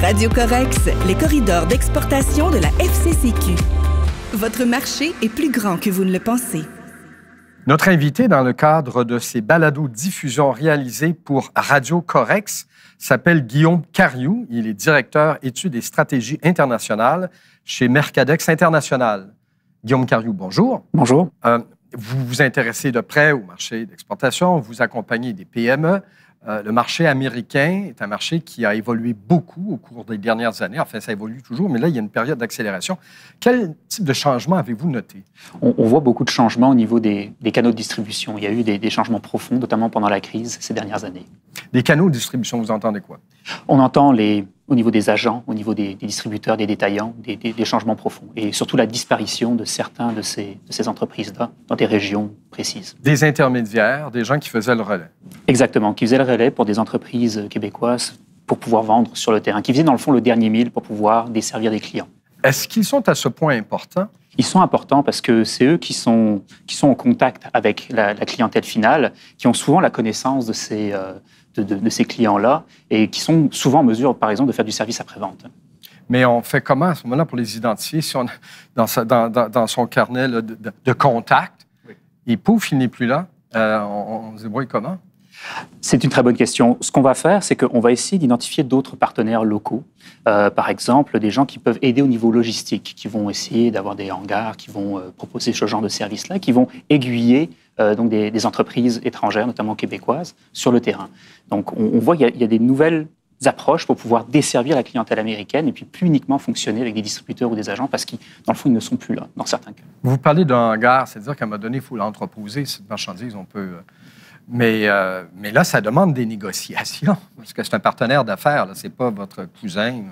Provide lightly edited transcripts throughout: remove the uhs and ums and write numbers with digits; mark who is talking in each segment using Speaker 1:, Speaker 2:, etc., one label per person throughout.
Speaker 1: Radio Corex, les corridors d'exportation de la FCCQ. Votre marché est plus grand que vous ne le pensez.
Speaker 2: Notre invité, dans le cadre de ces balados-diffusions réalisées pour Radio Corex, s'appelle Guillaume Cariou. Il est directeur études et stratégies internationales chez Mercadex International. Guillaume Cariou, bonjour.
Speaker 3: Bonjour.
Speaker 2: Vous vous intéressez de près au marché d'exportation, vous accompagnez des PME. Le marché américain est un marché qui a évolué beaucoup au cours des dernières années. Enfin, ça évolue toujours, mais là, il y a une période d'accélération. Quel type de changement avez-vous noté?
Speaker 3: On voit beaucoup de changements au niveau des canaux de distribution. Il y a eu des changements profonds, notamment pendant la crise ces dernières années.
Speaker 2: Des canaux de distribution, vous entendez quoi?
Speaker 3: On entend au niveau des agents, au niveau des distributeurs, des détaillants, des changements profonds. Et surtout la disparition de certains de ces entreprises-là dans des régions précises.
Speaker 2: Des intermédiaires, des gens qui faisaient le relais.
Speaker 3: Exactement, qui faisaient le relais pour des entreprises québécoises pour pouvoir vendre sur le terrain, qui faisaient dans le fond le dernier mille pour pouvoir desservir des clients.
Speaker 2: Est-ce qu'ils sont à ce point importants?
Speaker 3: Ils sont importants parce que c'est eux qui sont en contact avec la clientèle finale, qui ont souvent la connaissance de ces clients-là et qui sont souvent en mesure, par exemple, de faire du service après-vente.
Speaker 2: Mais on fait comment à ce moment-là pour les identifier? Si on dans son carnet là, de contact, oui. Et pouf, il n'est plus là. On se débrouille comment?
Speaker 3: C'est une très bonne question. Ce qu'on va faire, c'est qu'on va essayer d'identifier d'autres partenaires locaux. Par exemple, des gens qui peuvent aider au niveau logistique, qui vont essayer d'avoir des hangars, qui vont proposer ce genre de service-là, qui vont aiguiller donc des entreprises étrangères, notamment québécoises, sur le terrain. Donc, on voit qu'il y a des nouvelles approches pour pouvoir desservir la clientèle américaine et puis plus uniquement fonctionner avec des distributeurs ou des agents parce qu'ils, dans le fond, ils ne sont plus là, dans certains cas.
Speaker 2: Vous parlez d'un hangar, c'est-à-dire qu'à un moment donné, il faut l'entreposer, cette marchandise, on peut... Mais là, ça demande des négociations, parce que c'est un partenaire d'affaires, ce n'est pas votre cousin,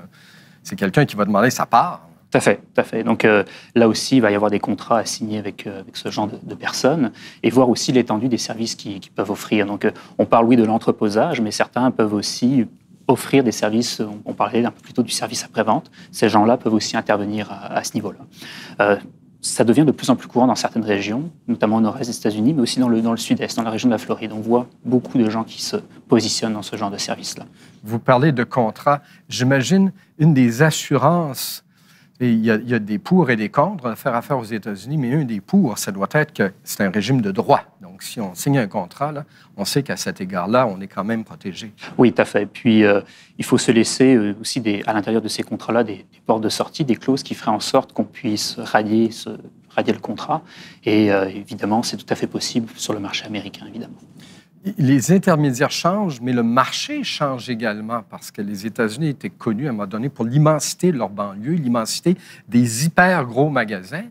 Speaker 2: c'est quelqu'un qui va demander sa part.
Speaker 3: Tout à fait. Donc là aussi, il va y avoir des contrats à signer avec ce genre de personnes et voir aussi l'étendue des services qu'ils peuvent offrir. Donc on parle, oui, de l'entreposage, mais certains peuvent aussi offrir des services, on parlait un peu plus tôt du service après-vente. Ces gens-là peuvent aussi intervenir à ce niveau-là. Ça devient de plus en plus courant dans certaines régions, notamment au nord-est des États-Unis, mais aussi dans le sud-est, dans la région de la Floride. On voit beaucoup de gens qui se positionnent dans ce genre de service-là.
Speaker 2: Vous parlez de contrats. J'imagine une des assurances, et il y a des pour et des contre à faire affaire aux États-Unis, mais un des pour, ça doit être que c'est un régime de droit. Donc, si on signe un contrat, là, on sait qu'à cet égard-là, on est quand même protégé.
Speaker 3: Oui, tout à fait. Puis, il faut se laisser aussi, à l'intérieur de ces contrats-là, des portes de sortie, des clauses qui feraient en sorte qu'on puisse radier le contrat. Et évidemment, c'est tout à fait possible sur le marché américain, évidemment.
Speaker 2: Les intermédiaires changent, mais le marché change également parce que les États-Unis étaient connus à un moment donné pour l'immensité de leur banlieue, l'immensité des hyper gros magasins.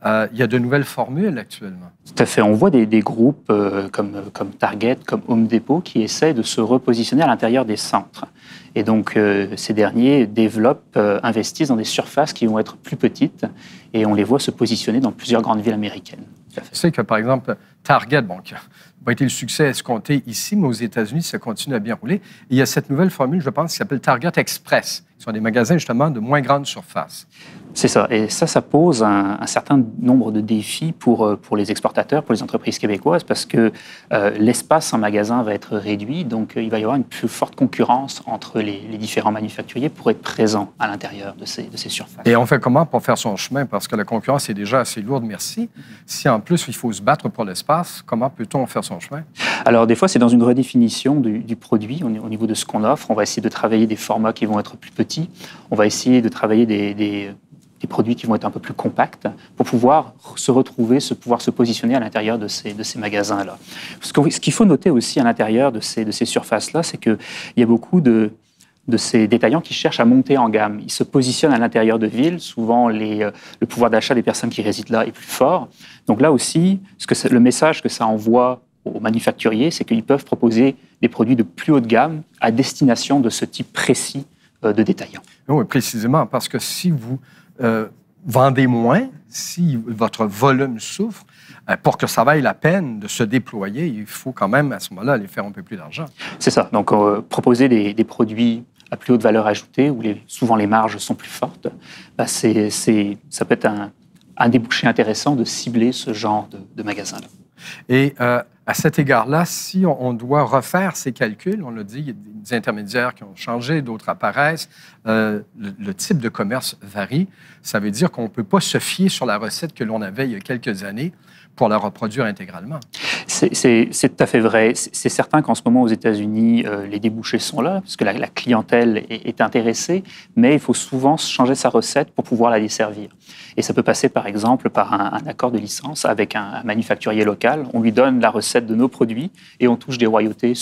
Speaker 2: Il y a de nouvelles formules actuellement.
Speaker 3: Tout à fait. On voit des groupes comme Target, comme Home Depot qui essaient de se repositionner à l'intérieur des centres. Et donc, ces derniers développent, investissent dans des surfaces qui vont être plus petites et on les voit se positionner dans plusieurs grandes villes américaines.
Speaker 2: Je sais que, par exemple, Target, qui n'a pas été le succès escompté ici, mais aux États-Unis, ça continue à bien rouler. Et il y a cette nouvelle formule, je pense, qui s'appelle Target Express, qui sont des magasins, justement, de moins grande surface.
Speaker 3: C'est ça. Et ça pose un certain nombre de défis pour les exportateurs, pour les entreprises québécoises, parce que l'espace en magasin va être réduit, donc il va y avoir une plus forte concurrence entre les différents manufacturiers pour être présents à l'intérieur de ces surfaces.
Speaker 2: Et on fait comment pour faire son chemin? Parce que la concurrence est déjà assez lourde, merci. Si en plus, il faut se battre pour l'espace, comment peut-on faire son chemin?
Speaker 3: Alors, des fois, c'est dans une redéfinition du produit au niveau de ce qu'on offre. On va essayer de travailler des formats qui vont être plus petits. On va essayer de travailler des produits qui vont être un peu plus compacts pour pouvoir se retrouver, pouvoir se positionner à l'intérieur de ces magasins-là. Ce qu'il faut noter aussi à l'intérieur de ces surfaces-là, c'est qu'il y a beaucoup de ces détaillants qui cherchent à monter en gamme. Ils se positionnent à l'intérieur de villes. Souvent, le pouvoir d'achat des personnes qui résident là est plus fort. Donc là aussi, le message que ça envoie aux manufacturiers, c'est qu'ils peuvent proposer des produits de plus haut de gamme à destination de ce type précis de détaillants.
Speaker 2: Oui, précisément, parce que si vous vendez moins, si votre volume souffre, pour que ça vaille la peine de se déployer, il faut quand même, à ce moment-là, aller faire un peu plus d'argent.
Speaker 3: C'est ça. Donc, proposer des produits à plus haute valeur ajoutée, où souvent les marges sont plus fortes, ça peut être un débouché intéressant de cibler ce genre de magasin-là.
Speaker 2: Et à cet égard-là, si on doit refaire ces calculs, on l'a dit, il y a des intermédiaires qui ont changé, d'autres apparaissent, le type de commerce varie. Ça veut dire qu'on ne peut pas se fier sur la recette que l'on avait il y a quelques années pour la reproduire intégralement.
Speaker 3: C'est tout à fait vrai. C'est certain qu'en ce moment, aux États-Unis, les débouchés sont là, parce que la clientèle est intéressée, mais il faut souvent changer sa recette pour pouvoir la desservir. Et ça peut passer, par exemple, par un accord de licence avec un manufacturier local. On lui donne la recette de nos produits et on touche des royautés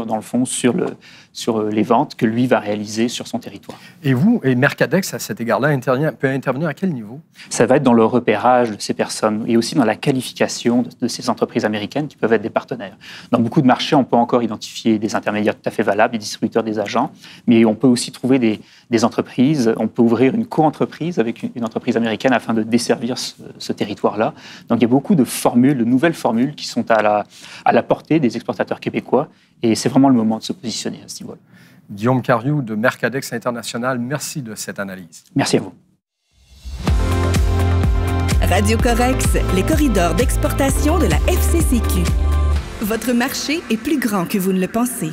Speaker 3: dans le fond, sur les ventes que lui va réaliser sur son territoire.
Speaker 2: Et vous, et Mercadex, à cet égard-là, peut intervenir à quel niveau?
Speaker 3: Ça va être dans le repérage de ces personnes et aussi dans la qualification de ces entreprises américaines qui peuvent être des partenaires. Dans beaucoup de marchés, on peut encore identifier des intermédiaires tout à fait valables, des distributeurs, des agents, mais on peut aussi trouver des entreprises. On peut ouvrir une co-entreprise avec une entreprise américaine afin de desservir ce territoire-là. Donc il y a beaucoup de formules, de nouvelles formules qui sont à la portée des exportateurs québécois et c'est vraiment le moment de se positionner à ce niveau-là.
Speaker 2: Guillaume Cariou de Mercadex International, merci de cette analyse.
Speaker 3: Merci à vous.
Speaker 1: Radio Corex, les corridors d'exportation de la FCCQ. Votre marché est plus grand que vous ne le pensez.